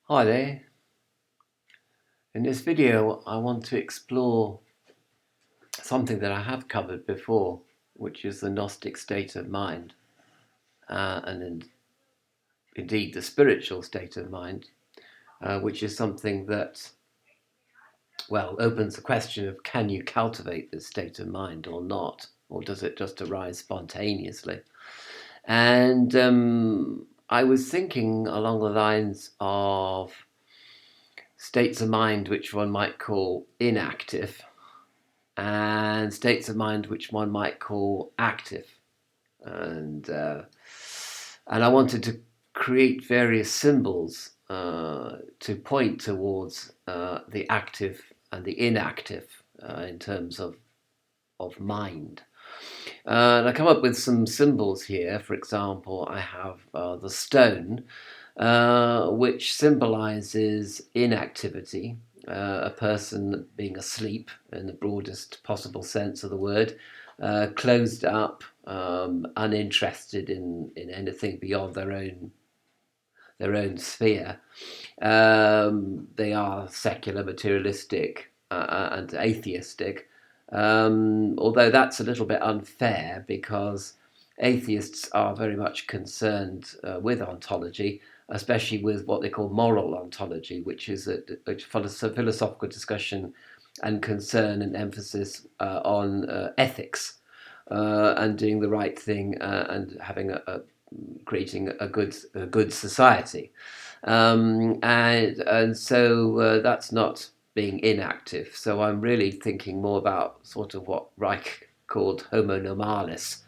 Hi there. In this video, I want to explore something that I have covered before, which is the Gnostic state of mind, and indeed the spiritual state of mind, which is something that, well, opens the question of can you cultivate this state of mind or not, or does it just arise spontaneously? And I was thinking along the lines of states of mind which one might call inactive and states of mind which one might call active. And and I wanted to create various symbols to point towards the active and the inactive in terms of mind. And I come up with some symbols here. For example, I have the stone, which symbolizes inactivity, a person being asleep in the broadest possible sense of the word, closed up, uninterested in anything beyond their own sphere. They are secular, materialistic, and atheistic. Although that's a little bit unfair because atheists are very much concerned with ontology, especially with what they call moral ontology, which is a philosophical discussion and concern and emphasis on ethics and doing the right thing and having creating a good society. And so that's not being inactive. So I'm really thinking more about sort of what Reich called homo normalis,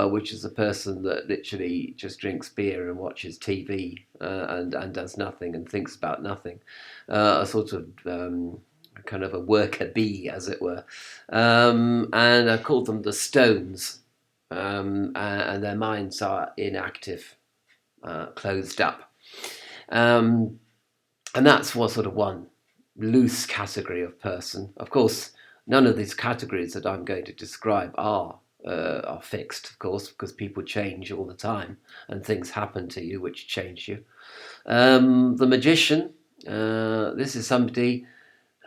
which is a person that literally just drinks beer and watches TV and does nothing and thinks about nothing. A sort of kind of a worker bee, as it were. And I called them the stones, and their minds are inactive, closed up. Um, and that's what sort of one loose category of person. Of course, none of these categories that I'm going to describe are fixed, of course, because people change all the time and things happen to you which change you. The magician, this is somebody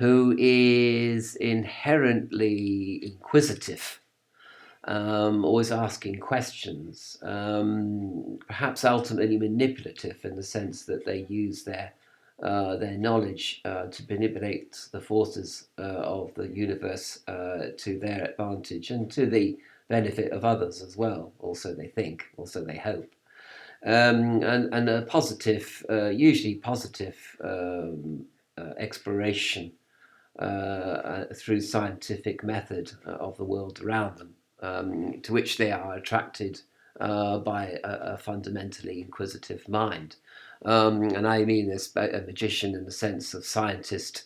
who is inherently inquisitive, always asking questions, perhaps ultimately manipulative in the sense that they use their knowledge to manipulate the forces of the universe to their advantage and to the benefit of others as well. Also, they think, also they hope. And a positive, usually positive exploration through scientific method of the world around them, to which they are attracted by a fundamentally inquisitive mind. And I mean this a magician in the sense of scientist,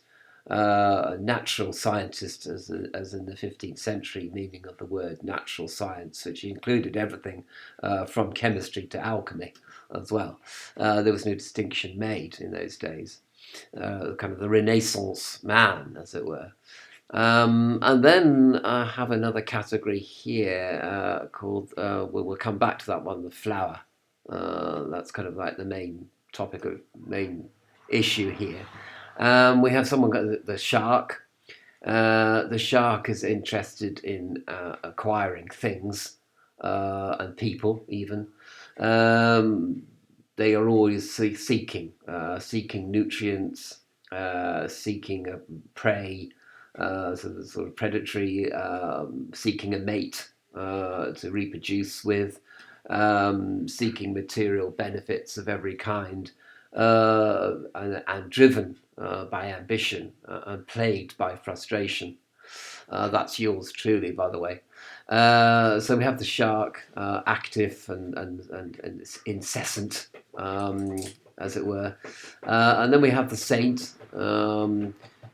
natural scientist, as in the 15th century meaning of the word natural science, which included everything from chemistry to alchemy as well. There was no distinction made in those days. Kind of the Renaissance man, as it were. And then I have another category here called, we'll come back to that one, the flower. That's kind of like the main topic of main issue here. We have someone got the shark. The shark is interested in acquiring things and people, even. Um, they are always seeking nutrients, seeking a prey, sort of predatory, seeking a mate to reproduce with, seeking material benefits of every kind, and driven by ambition and plagued by frustration. That's yours truly, by the way. So we have the shark, active and incessant, as it were. And then we have the saint,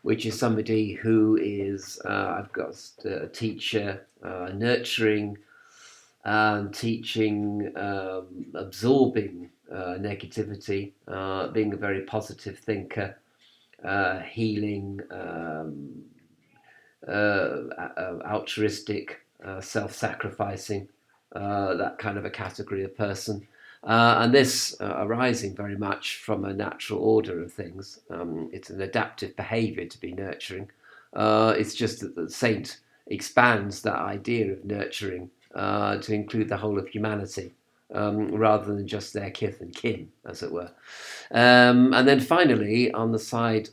which is somebody who is, I've got a teacher, nurturing, teaching, absorbing negativity, being a very positive thinker, healing, altruistic, self-sacrificing, that kind of a category of person. And this arising very much from a natural order of things. It's an adaptive behavior to be nurturing. It's just that the saint expands that idea of nurturing to include the whole of humanity, rather than just their kith and kin, as it were. And then finally, on the side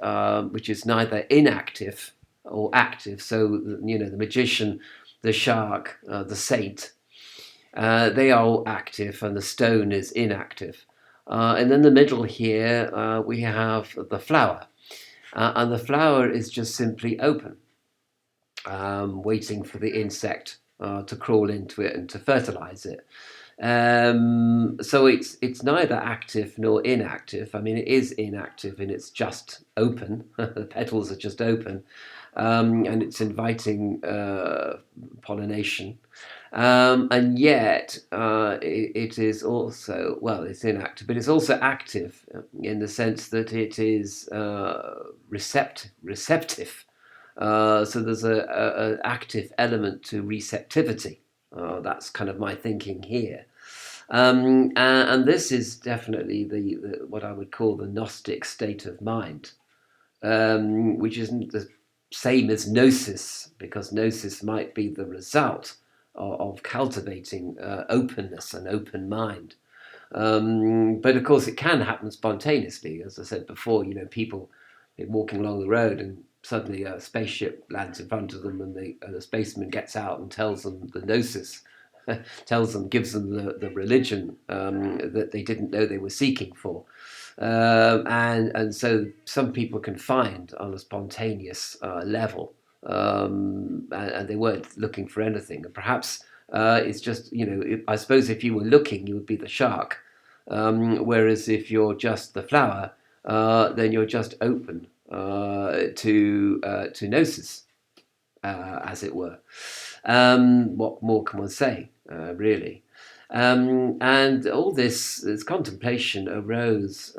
which is neither inactive or active, so the magician, the shark, the saint, they are all active, and the stone is inactive. And in the middle here, we have the flower, and the flower is just simply open, waiting for the insect to crawl into it and to fertilize it. So it's neither active nor inactive. I mean, it is inactive and it's just open. The petals are just open, and it's inviting pollination. And yet it is also, well, it's inactive, but it's also active in the sense that it is receptive. So there's a active element to receptivity. That's kind of my thinking here. And this is definitely the what I would call the Gnostic state of mind, which isn't the same as gnosis, because gnosis might be the result of cultivating openness and open mind. But of course, it can happen spontaneously. As I said before, people walking along the road and suddenly a spaceship lands in front of them, and the spaceman gets out and tells them the gnosis, gives them the religion that they didn't know they were seeking for. And so some people can find on a spontaneous level, and they weren't looking for anything. And perhaps it's just, I suppose if you were looking, you would be the shark. Whereas if you're just the flower, then you're just open to gnosis, as it were. What more can one say, really? And all this contemplation arose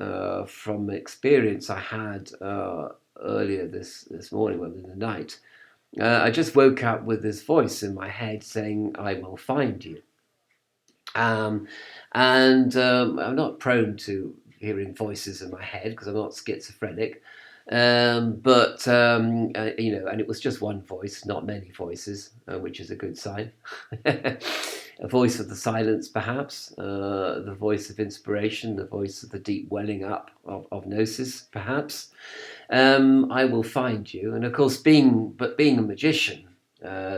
from experience I had earlier this morning, well, in the night. I just woke up with this voice in my head saying, "I will find you." Um, and I'm not prone to hearing voices in my head because I'm not schizophrenic. But and it was just one voice, not many voices, which is a good sign. A voice of the silence, perhaps, the voice of inspiration, the voice of the deep welling up of gnosis, perhaps. I will find you, and of course, being a magician,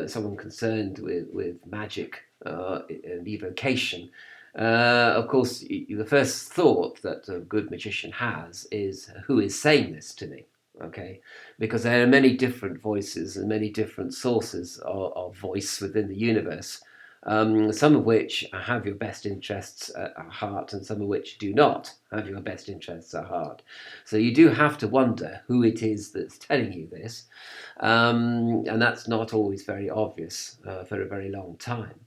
someone concerned with magic and evocation. Of course, the first thought that a good magician has is, who is saying this to me? Okay, because there are many different voices and many different sources of voice within the universe, some of which have your best interests at heart and some of which do not have your best interests at heart. So you do have to wonder who it is that's telling you this, and that's not always very obvious for a very long time.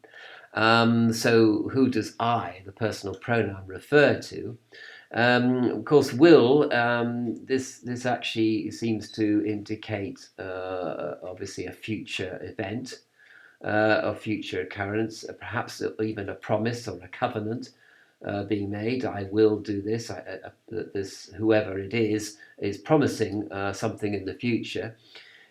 So who does I, the personal pronoun, refer to? Of course, will, this actually seems to indicate obviously a future event, a future occurrence, perhaps even a promise or a covenant being made. I will do this. This whoever it is promising something in the future.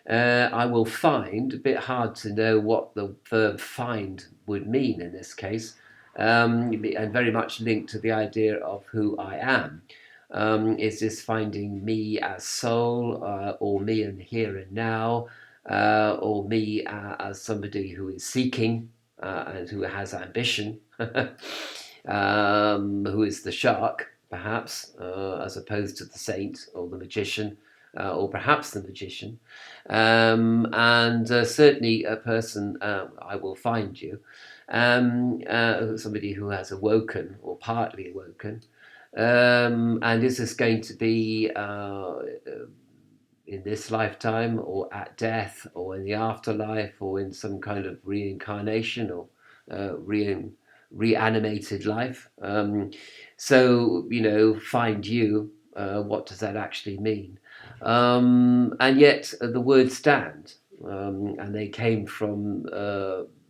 I will find, a bit hard to know what the verb find would mean in this case, and very much linked to the idea of who I am. Is this finding me as soul, or me in here and now, or me as somebody who is seeking and who has ambition, who is the shark, perhaps, as opposed to the saint or the magician, or perhaps the magician, and certainly a person, I will find you, somebody who has awoken or partly awoken. And is this going to be in this lifetime or at death or in the afterlife or in some kind of reincarnation or reanimated life? So, find you, what does that actually mean? And yet the words stand, and they came from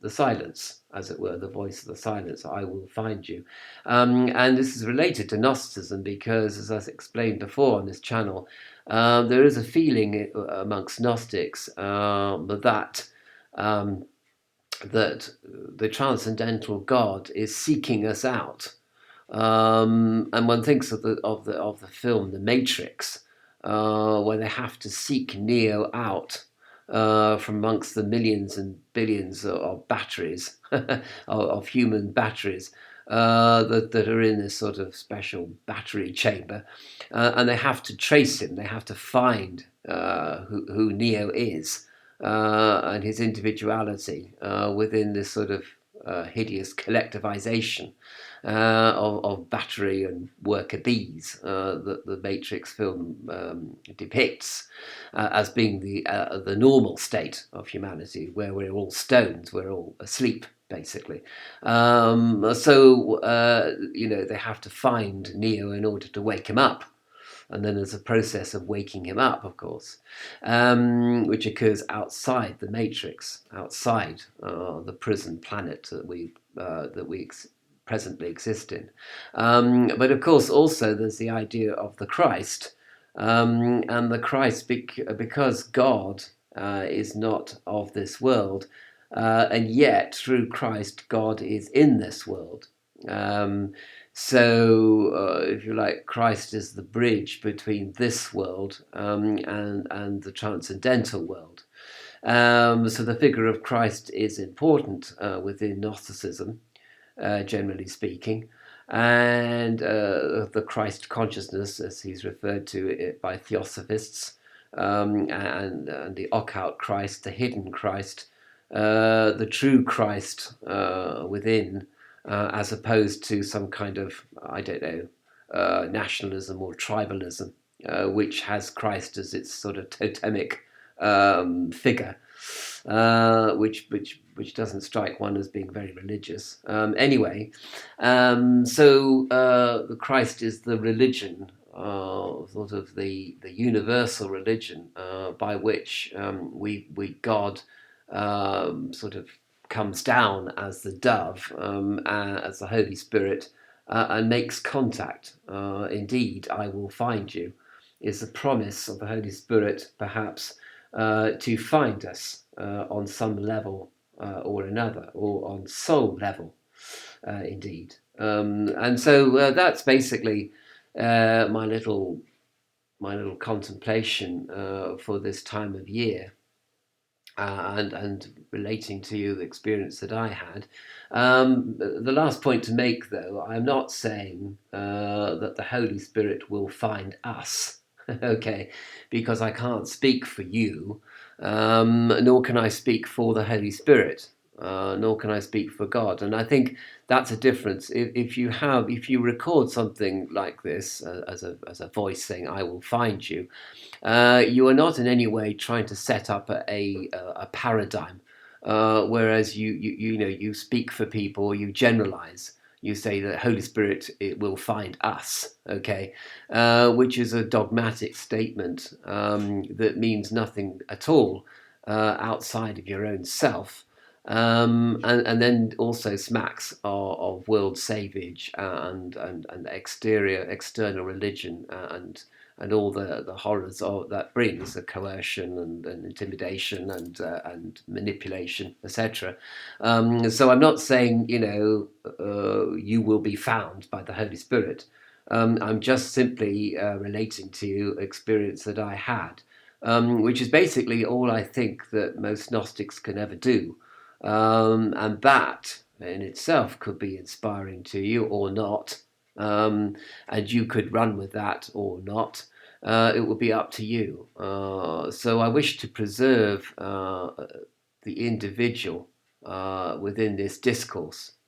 the silence, as it were, the voice of the silence. I will find you. And this is related to Gnosticism because, as I explained before on this channel, there is a feeling amongst Gnostics that the transcendental God is seeking us out. And one thinks of the film The Matrix, where they have to seek Neo out from amongst the millions and billions of batteries, of human batteries, that are in this sort of special battery chamber. And they have to trace him, they have to find who Neo is and his individuality within this sort of hideous collectivization of battery and worker bees that the Matrix film depicts as being the normal state of humanity, where we're all stoned, we're all asleep, basically. They have to find Neo in order to wake him up. And then there's a process of waking him up, of course, which occurs outside the Matrix, outside the prison planet that we presently exist in. But of course, also there's the idea of the Christ, and the Christ, because God is not of this world, and yet through Christ, God is in this world. If you like, Christ is the bridge between this world and the transcendental world. So the figure of Christ is important within Gnosticism, generally speaking. And the Christ consciousness, as he's referred to it by theosophists, and the occult Christ, the hidden Christ, the true Christ within, as opposed to some kind of, I don't know, nationalism or tribalism, which has Christ as its sort of totemic figure, which doesn't strike one as being very religious. The Christ is the religion, sort of the universal religion by which God sort of comes down as the dove, as the Holy Spirit, and makes contact. Indeed, I will find you, is the promise of the Holy Spirit, perhaps, to find us on some level or another, or on soul level, indeed. That's basically my little contemplation for this time of year. And relating to the experience that I had. The last point to make, though, I'm not saying that the Holy Spirit will find us, okay, because I can't speak for you, nor can I speak for the Holy Spirit, nor can I speak for God. And I think that's a difference. If you record something like this as a voice saying, "I will find you," you are not in any way trying to set up a paradigm, whereas you speak for people, you generalize. You say that Holy Spirit, it will find us, okay, which is a dogmatic statement that means nothing at all outside of your own self. And then also smacks of world savage and external religion and all the horrors that brings, the coercion and intimidation and manipulation, etc. So I'm not saying you will be found by the Holy Spirit. I'm just simply relating to experience that I had, which is basically all I think that most Gnostics can ever do. And that in itself could be inspiring to you or not. And you could run with that or not. It will be up to you. So I wish to preserve the individual within this discourse.